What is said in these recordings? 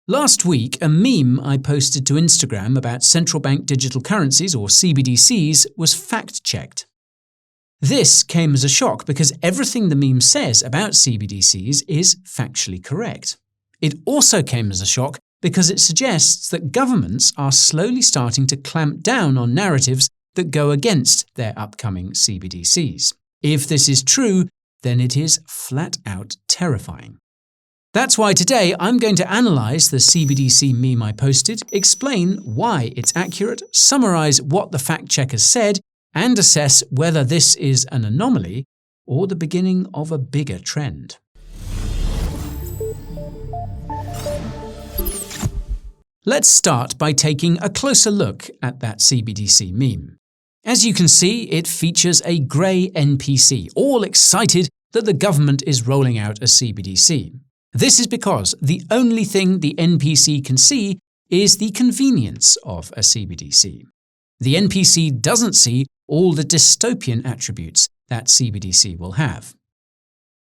Last week, a meme I posted to Instagram about central bank digital currencies, or CBDCs, was fact-checked. This came as a shock because everything the meme says about CBDCs is factually correct. It also came as a shock because it suggests that governments are slowly starting to clamp down on narratives that go against their upcoming CBDCs. If this is true, then it is flat-out terrifying. That's why today I'm going to analyse the CBDC meme I posted, explain why it's accurate, summarise what the fact-checkers said, and assess whether this is an anomaly or the beginning of a bigger trend. Let's start by taking a closer look at that CBDC meme. As you can see, it features a grey NPC, all excited that the government is rolling out a CBDC. This is because the only thing the NPC can see is the convenience of a CBDC. The NPC doesn't see all the dystopian attributes that CBDC will have.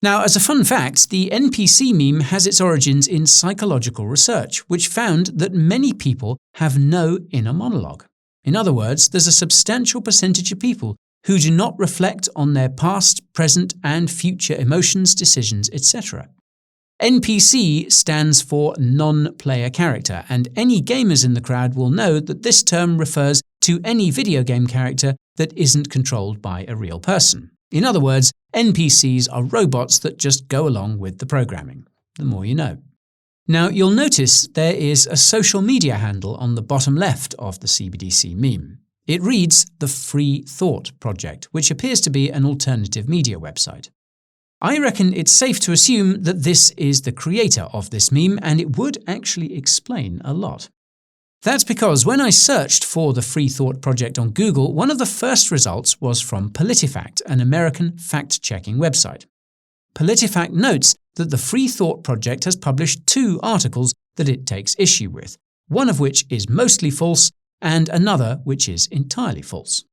Now, as a fun fact, the NPC meme has its origins in psychological research, which found that many people have no inner monologue. In other words, there's a substantial percentage of people who do not reflect on their past, present, and future emotions, decisions, etc. NPC stands for non-player character, and any gamers in the crowd will know that this term refers to any video game character that isn't controlled by a real person. In other words, NPCs are robots that just go along with the programming. The more you know. Now, you'll notice there is a social media handle on the bottom left of the CBDC meme. It reads the Free Thought Project, which appears to be an alternative media website. I reckon it's safe to assume that this is the creator of this meme, and it would actually explain a lot. That's because when I searched for the Free Thought Project on Google, one of the first results was from PolitiFact, an American fact-checking website. PolitiFact notes that the Free Thought Project has published 2 articles that it takes issue with, one of which is mostly false and another which is entirely false.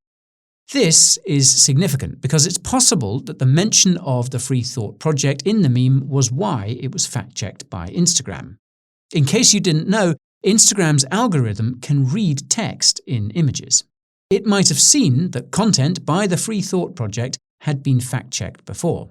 This is significant because it's possible that the mention of the Free Thought Project in the meme was why it was fact-checked by Instagram. In case you didn't know, Instagram's algorithm can read text in images. It might have seen that content by the Free Thought Project had been fact-checked before.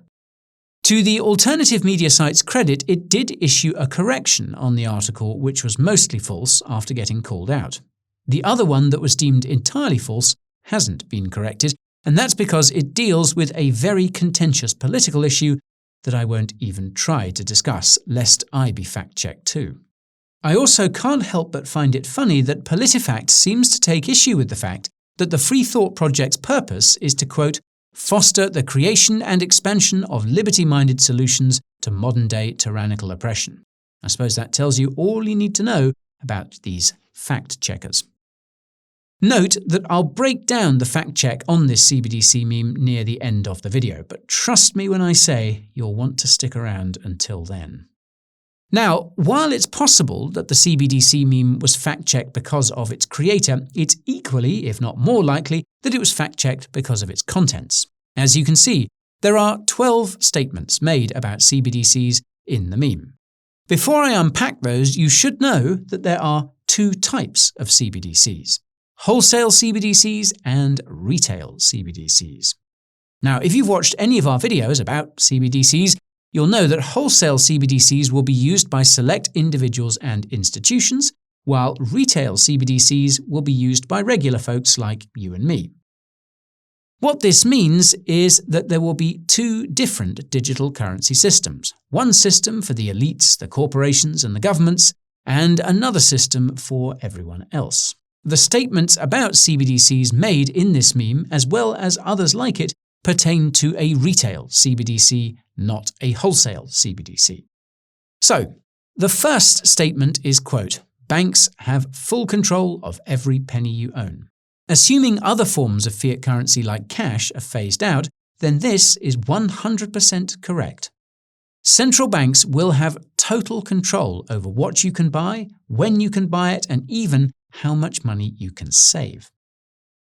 To the alternative media site's credit, it did issue a correction on the article, which was mostly false after getting called out. The other one that was deemed entirely false hasn't been corrected, and that's because it deals with a very contentious political issue that I won't even try to discuss, lest I be fact-checked too. I also can't help but find it funny that PolitiFact seems to take issue with the fact that the Free Thought Project's purpose is to, quote, foster the creation and expansion of liberty-minded solutions to modern-day tyrannical oppression. I suppose that tells you all you need to know about these fact-checkers. Note that I'll break down the fact-check on this CBDC meme near the end of the video, but trust me when I say you'll want to stick around until then. Now, while it's possible that the CBDC meme was fact-checked because of its creator, it's equally, if not more likely, that it was fact-checked because of its contents. As you can see, there are 12 statements made about CBDCs in the meme. Before I unpack those, you should know that there are 2 types of CBDCs: wholesale CBDCs and retail CBDCs. Now, if you've watched any of our videos about CBDCs, you'll know that wholesale CBDCs will be used by select individuals and institutions, while retail CBDCs will be used by regular folks like you and me. What this means is that there will be 2 different digital currency systems, one system for the elites, the corporations and the governments, and another system for everyone else. The statements about CBDCs made in this meme, as well as others like it, pertain to a retail CBDC, not a wholesale CBDC. So, the first statement is, quote, banks have full control of every penny you own. Assuming other forms of fiat currency like cash are phased out, then this is 100% correct. Central banks will have total control over what you can buy, when you can buy it, and even how much money you can save.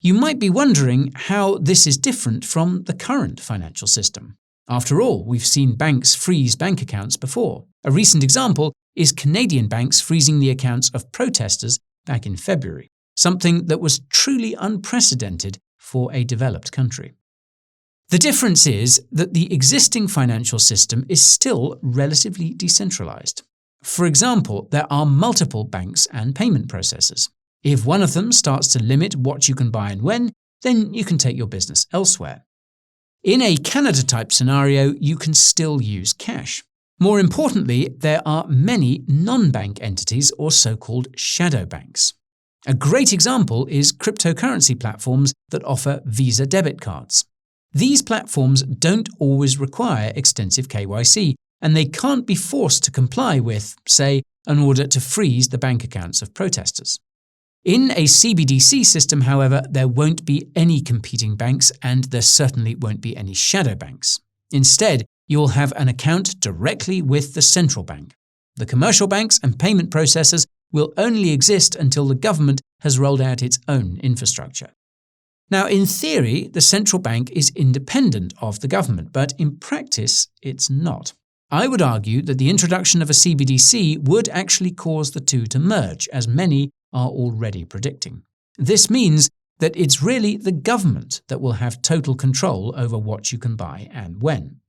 You might be wondering how this is different from the current financial system. After all, we've seen banks freeze bank accounts before. A recent example is Canadian banks freezing the accounts of protesters back in February, something that was truly unprecedented for a developed country. The difference is that the existing financial system is still relatively decentralized. For example, there are multiple banks and payment processors. If one of them starts to limit what you can buy and when, then you can take your business elsewhere. In a Canada-type scenario, you can still use cash. More importantly, there are many non-bank entities or so-called shadow banks. A great example is cryptocurrency platforms that offer Visa debit cards. These platforms don't always require extensive KYC, and they can't be forced to comply with, say, an order to freeze the bank accounts of protesters. In a CBDC system, however, there won't be any competing banks and there certainly won't be any shadow banks. Instead, you'll have an account directly with the central bank. The commercial banks and payment processors will only exist until the government has rolled out its own infrastructure. Now, in theory, the central bank is independent of the government, but in practice, it's not. I would argue that the introduction of a CBDC would actually cause the two to merge, as many are already predicting. This means that it's really the government that will have total control over what you can buy and when.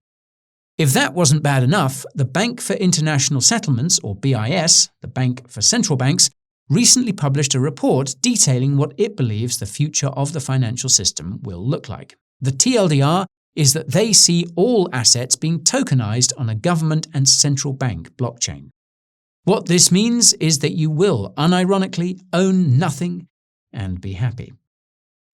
If that wasn't bad enough, the Bank for International Settlements, or BIS, the Bank for Central Banks, recently published a report detailing what it believes the future of the financial system will look like. The TLDR is that they see all assets being tokenized on a government and central bank blockchain. What this means is that you will, unironically, own nothing and be happy.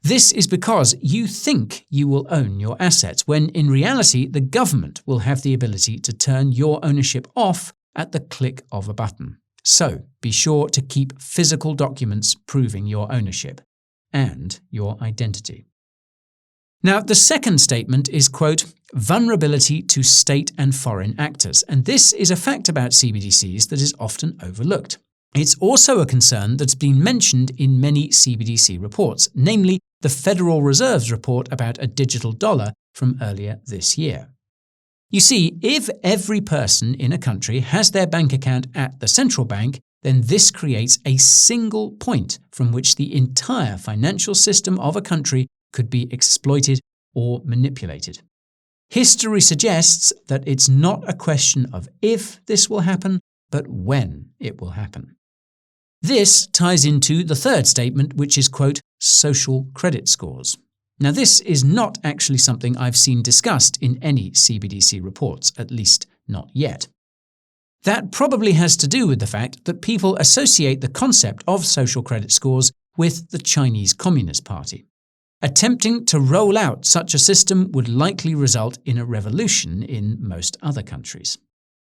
This is because you think you will own your assets, when in reality the government will have the ability to turn your ownership off at the click of a button. So be sure to keep physical documents proving your ownership and your identity. Now, the second statement is, quote, vulnerability to state and foreign actors, and this is a fact about CBDCs that is often overlooked. It's also a concern that's been mentioned in many CBDC reports, namely the Federal Reserve's report about a digital dollar from earlier this year. You see, if every person in a country has their bank account at the central bank, then this creates a single point from which the entire financial system of a country could be exploited or manipulated. History suggests that it's not a question of if this will happen, but when it will happen. This ties into the third statement, which is, quote, social credit scores. Now, this is not actually something I've seen discussed in any CBDC reports, at least not yet. That probably has to do with the fact that people associate the concept of social credit scores with the Chinese Communist Party. Attempting to roll out such a system would likely result in a revolution in most other countries.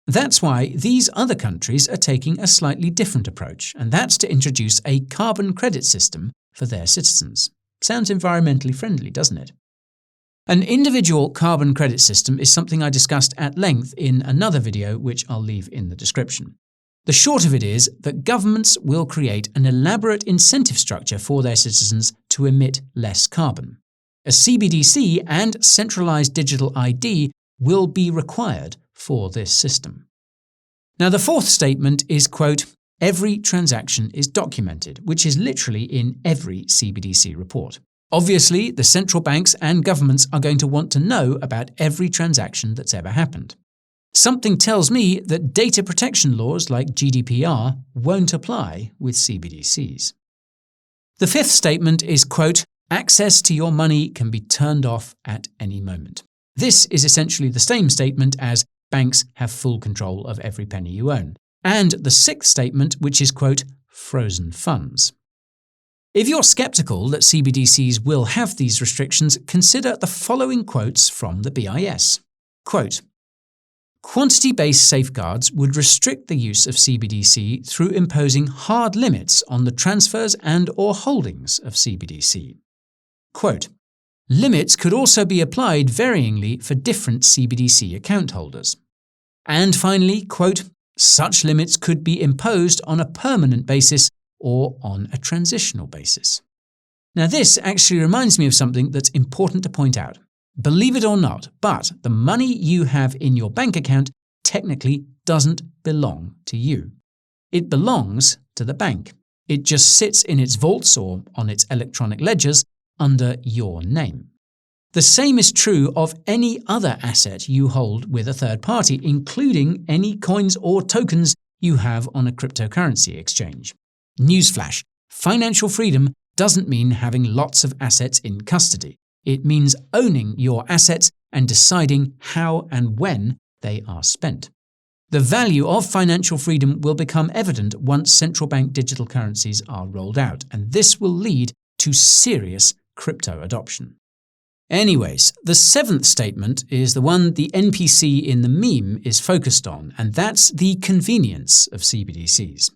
That's why these other countries are taking a slightly different approach, and that's to introduce a carbon credit system for their citizens. Sounds environmentally friendly, doesn't it? An individual carbon credit system is something I discussed at length in another video, which I'll leave in the description. The short of it is that governments will create an elaborate incentive structure for their citizens to emit less carbon. A CBDC and centralized digital ID will be required for this system. Now, the fourth statement is, quote, every transaction is documented, which is literally in every CBDC report. Obviously, the central banks and governments are going to want to know about every transaction that's ever happened. Something tells me that data protection laws like GDPR won't apply with CBDCs. The fifth statement is, quote, access to your money can be turned off at any moment. This is essentially the same statement as banks have full control of every penny you own. And the sixth statement, which is, quote, frozen funds. If you're skeptical that CBDCs will have these restrictions, consider the following quotes from the BIS. Quote, quantity-based safeguards would restrict the use of CBDC through imposing hard limits on the transfers and/or holdings of CBDC. Quote, limits could also be applied varyingly for different CBDC account holders. And finally, quote, such limits could be imposed on a permanent basis or on a transitional basis. Now, this actually reminds me of something that's important to point out. Believe it or not, but the money you have in your bank account technically doesn't belong to you. It belongs to the bank. It just sits in its vaults or on its electronic ledgers under your name. The same is true of any other asset you hold with a third party, including any coins or tokens you have on a cryptocurrency exchange. Newsflash: financial freedom doesn't mean having lots of assets in custody. It means owning your assets and deciding how and when they are spent. The value of financial freedom will become evident once central bank digital currencies are rolled out, and this will lead to serious crypto adoption. Anyways, the seventh statement is the one the NPC in the meme is focused on, and that's the convenience of CBDCs.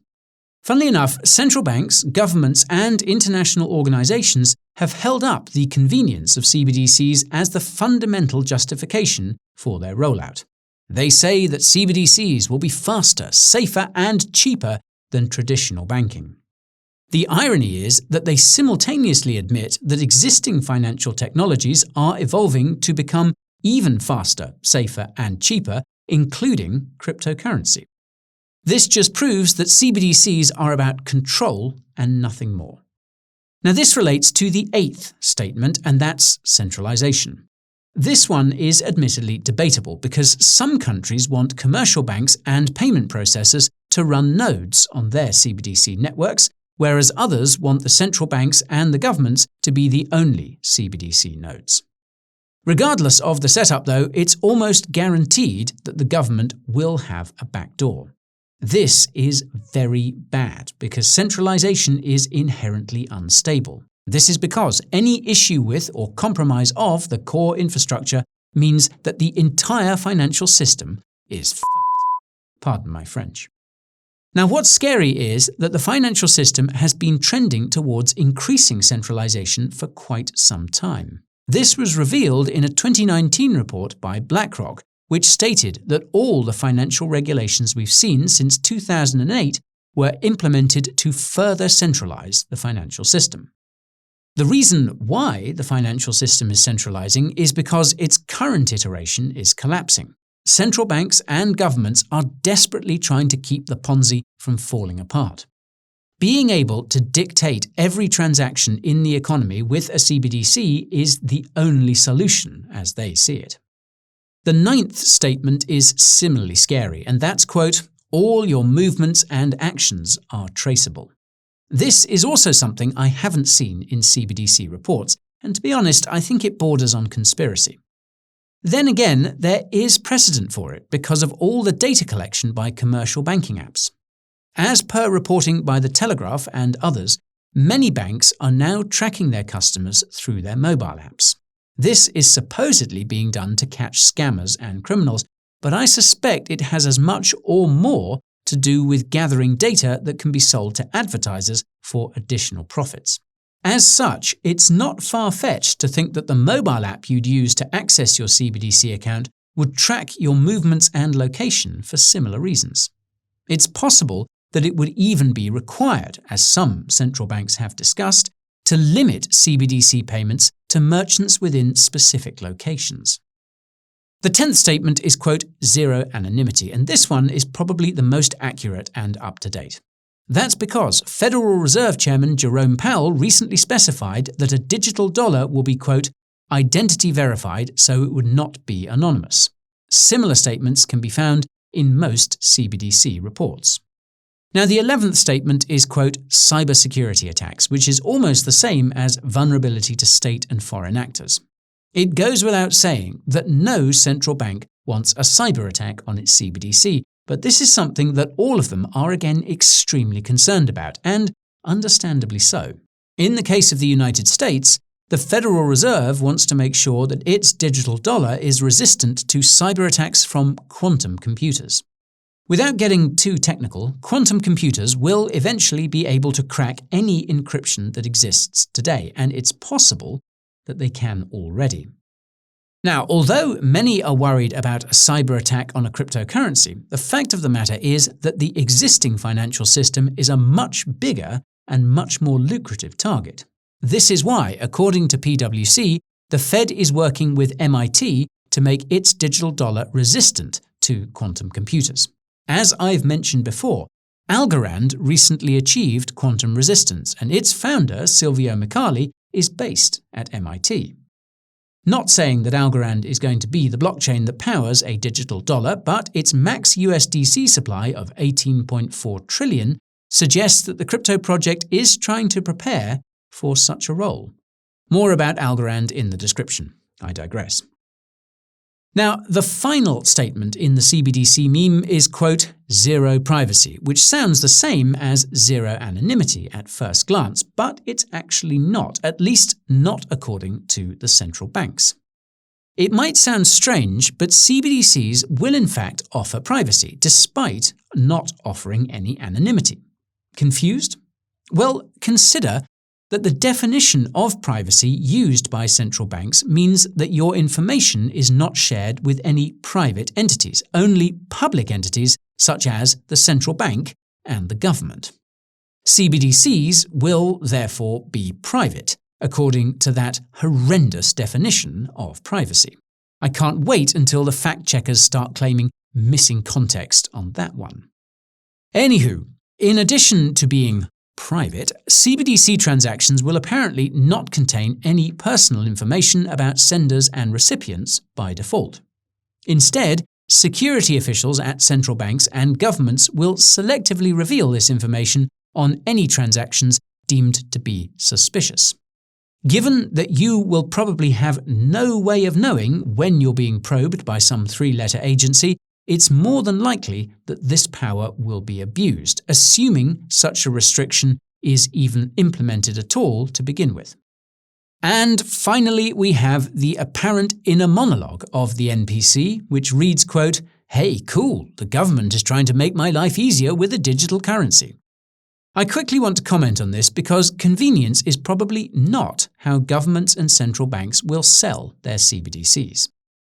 Funnily enough, central banks, governments, and international organizations have held up the convenience of CBDCs as the fundamental justification for their rollout. They say that CBDCs will be faster, safer, and cheaper than traditional banking. The irony is that they simultaneously admit that existing financial technologies are evolving to become even faster, safer, and cheaper, including cryptocurrency. This just proves that CBDCs are about control and nothing more. Now, this relates to the eighth statement, and that's centralization. This one is admittedly debatable because some countries want commercial banks and payment processors to run nodes on their CBDC networks, whereas others want the central banks and the governments to be the only CBDC nodes. Regardless of the setup, though, it's almost guaranteed that the government will have a backdoor. This is very bad because centralization is inherently unstable. This is because any issue with or compromise of the core infrastructure means that the entire financial system is f***ed. Pardon my French. Now, what's scary is that the financial system has been trending towards increasing centralization for quite some time. This was revealed in a 2019 report by BlackRock, which stated that all the financial regulations we've seen since 2008 were implemented to further centralize the financial system. The reason why the financial system is centralizing is because its current iteration is collapsing. Central banks and governments are desperately trying to keep the Ponzi from falling apart. Being able to dictate every transaction in the economy with a CBDC is the only solution, as they see it. The ninth statement is similarly scary, and that's, quote, "all your movements and actions are traceable." This is also something I haven't seen in CBDC reports, and to be honest, I think it borders on conspiracy. Then again, there is precedent for it because of all the data collection by commercial banking apps. As per reporting by The Telegraph and others, many banks are now tracking their customers through their mobile apps. This is supposedly being done to catch scammers and criminals, but I suspect it has as much or more to do with gathering data that can be sold to advertisers for additional profits. As such, it's not far-fetched to think that the mobile app you'd use to access your CBDC account would track your movements and location for similar reasons. It's possible that it would even be required, as some central banks have discussed, to limit CBDC payments to merchants within specific locations. The 10th statement is, quote, "zero anonymity," and this one is probably the most accurate and up-to-date. That's because Federal Reserve Chairman Jerome Powell recently specified that a digital dollar will be, quote, "identity verified so it would not be anonymous." Similar statements can be found in most CBDC reports. Now, the 11th statement is, quote, "cybersecurity attacks," which is almost the same as vulnerability to state and foreign actors. It goes without saying that no central bank wants a cyber attack on its CBDC, but this is something that all of them are again extremely concerned about, and understandably so. In the case of the United States, the Federal Reserve wants to make sure that its digital dollar is resistant to cyber attacks from quantum computers. Without getting too technical, quantum computers will eventually be able to crack any encryption that exists today, and it's possible that they can already. Now, although many are worried about a cyber attack on a cryptocurrency, the fact of the matter is that the existing financial system is a much bigger and much more lucrative target. This is why, according to PwC, the Fed is working with MIT to make its digital dollar resistant to quantum computers. As I've mentioned before, Algorand recently achieved quantum resistance, and its founder, Silvio Micali, is based at MIT. Not saying that Algorand is going to be the blockchain that powers a digital dollar, but its max USDC supply of 18.4 trillion suggests that the crypto project is trying to prepare for such a role. More about Algorand in the description. I digress. Now, the final statement in the CBDC meme is, quote, zero privacy, which sounds the same as zero anonymity at first glance, but it's actually not, at least not according to the central banks. It might sound strange, but CBDCs will in fact offer privacy, despite not offering any anonymity. Confused? Well, consider that the definition of privacy used by central banks means that your information is not shared with any private entities, only public entities such as the central bank and the government. CBDCs will therefore be private, according to that horrendous definition of privacy. I can't wait until the fact-checkers start claiming missing context on that one. Anywho, in addition to being private, CBDC transactions will apparently not contain any personal information about senders and recipients by default. Instead, security officials at central banks and governments will selectively reveal this information on any transactions deemed to be suspicious. Given that you will probably have no way of knowing when you're being probed by some three-letter agency, it's more than likely that this power will be abused, assuming such a restriction is even implemented at all to begin with. And finally, we have the apparent inner monologue of the NPC, which reads, quote, hey, cool, the government is trying to make my life easier with a digital currency. I quickly want to comment on this because convenience is probably not how governments and central banks will sell their CBDCs.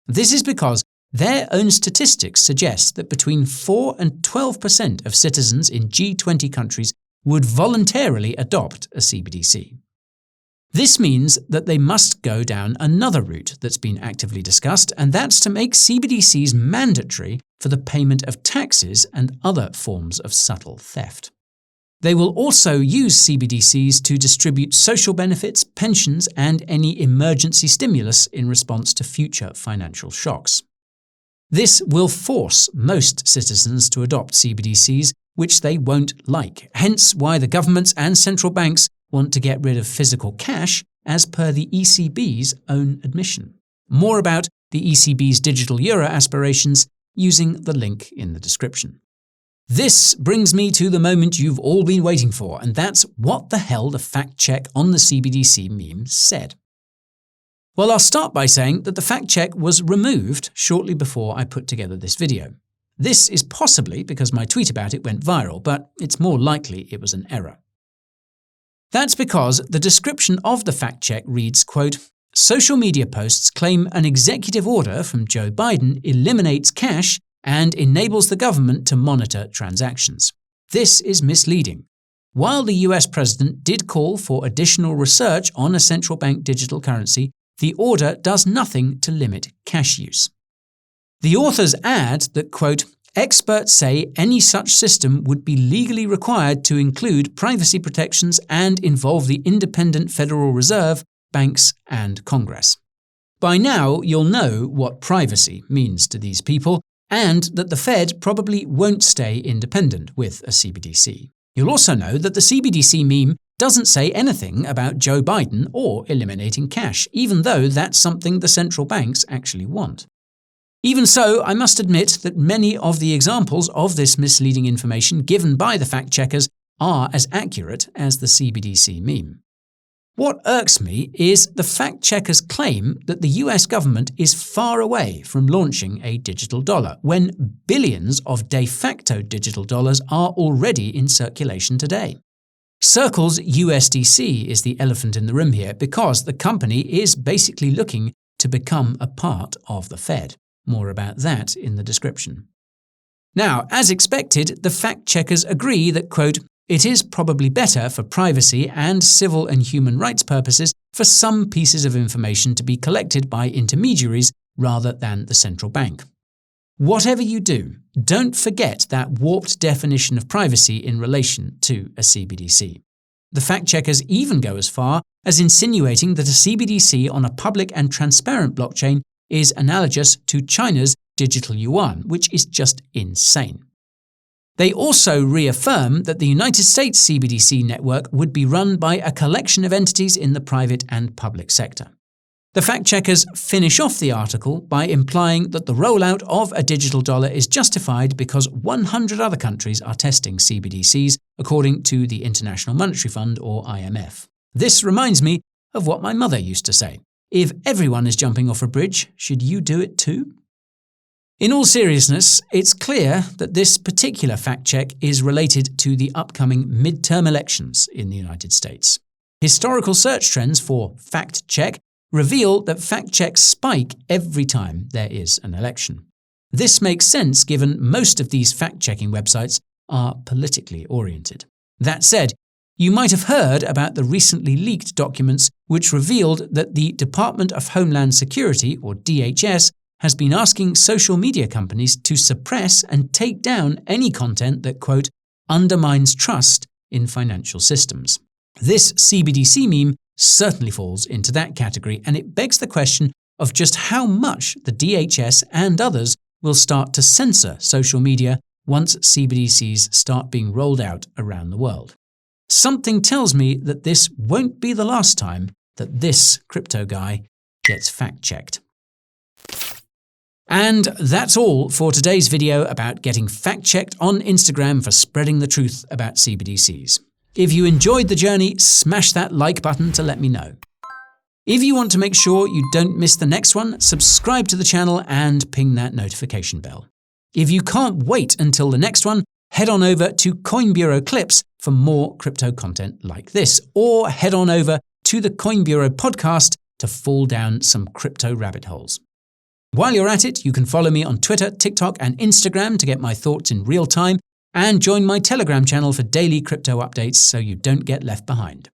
This is because their own statistics suggest that between 4 and 12% of citizens in G20 countries would voluntarily adopt a CBDC. This means that they must go down another route that's been actively discussed, and that's to make CBDCs mandatory for the payment of taxes and other forms of subtle theft. They will also use CBDCs to distribute social benefits, pensions, and any emergency stimulus in response to future financial shocks. This will force most citizens to adopt CBDCs, which they won't like, hence why the governments and central banks want to get rid of physical cash, as per the ECB's own admission. More about the ECB's digital euro aspirations using the link in the description. This brings me to the moment you've all been waiting for, and that's what the hell the fact check on the CBDC meme said. Well, I'll start by saying that the fact check was removed shortly before I put together this video. This is possibly because my tweet about it went viral, but it's more likely it was an error. That's because the description of the fact check reads, quote, social media posts claim an executive order from Joe Biden eliminates cash and enables the government to monitor transactions. This is misleading. While the US president did call for additional research on a central bank digital currency, the order does nothing to limit cash use. The authors add that, quote, experts say any such system would be legally required to include privacy protections and involve the independent Federal Reserve, banks, and Congress. By now, you'll know what privacy means to these people, and that the Fed probably won't stay independent with a CBDC. You'll also know that the CBDC meme doesn't say anything about Joe Biden or eliminating cash, even though that's something the central banks actually want. Even so, I must admit that many of the examples of this misleading information given by the fact-checkers are as accurate as the CBDC meme. What irks me is the fact-checkers claim that the US government is far away from launching a digital dollar, when billions of de facto digital dollars are already in circulation today. Circle's USDC is the elephant in the room here because the company is basically looking to become a part of the Fed. More about that in the description. Now, as expected, the fact-checkers agree that, quote, it is probably better for privacy and civil and human rights purposes for some pieces of information to be collected by intermediaries rather than the central bank. Whatever you do, don't forget that warped definition of privacy in relation to a CBDC. The fact-checkers even go as far as insinuating that a CBDC on a public and transparent blockchain is analogous to China's digital yuan, which is just insane. They also reaffirm that the United States CBDC network would be run by a collection of entities in the private and public sector. The fact-checkers finish off the article by implying that the rollout of a digital dollar is justified because 100 other countries are testing CBDCs, according to the International Monetary Fund, or IMF. This reminds me of what my mother used to say: if everyone is jumping off a bridge, should you do it too? In all seriousness, it's clear that this particular fact-check is related to the upcoming midterm elections in the United States. Historical search trends for fact-check reveal that fact-checks spike every time there is an election. This makes sense given most of these fact-checking websites are politically oriented. That said, you might have heard about the recently leaked documents which revealed that the Department of Homeland Security, or DHS, has been asking social media companies to suppress and take down any content that, quote, undermines trust in financial systems. This CBDC meme certainly falls into that category, and it begs the question of just how much the DHS and others will start to censor social media once CBDCs start being rolled out around the world. Something tells me that this won't be the last time that this crypto guy gets fact-checked. And that's all for today's video about getting fact-checked on Instagram for spreading the truth about CBDCs. If you enjoyed the journey, smash that like button to let me know. If you want to make sure you don't miss the next one, subscribe to the channel and ping that notification bell. If you can't wait until the next one, head on over to Coin Bureau Clips for more crypto content like this, or head on over to the Coin Bureau podcast to fall down some crypto rabbit holes. While you're at it, you can follow me on Twitter, TikTok, and Instagram to get my thoughts in real time, and join my Telegram channel for daily crypto updates so you don't get left behind.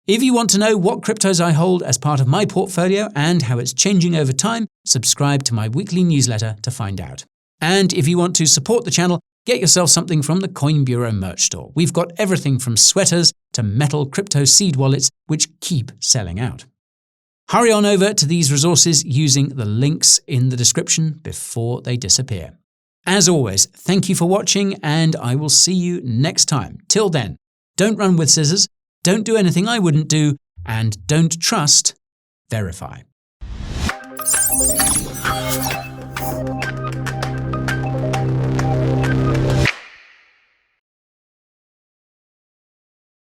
If you want to know what cryptos I hold as part of my portfolio and how it's changing over time, subscribe to my weekly newsletter to find out. And if you want to support the channel, get yourself something from the Coin Bureau merch store. We've got everything from sweaters to metal crypto seed wallets, which keep selling out. Hurry on over to these resources using the links in the description before they disappear. As always, thank you for watching, and I will see you next time. Till then, don't run with scissors, don't do anything I wouldn't do, and don't trust, verify.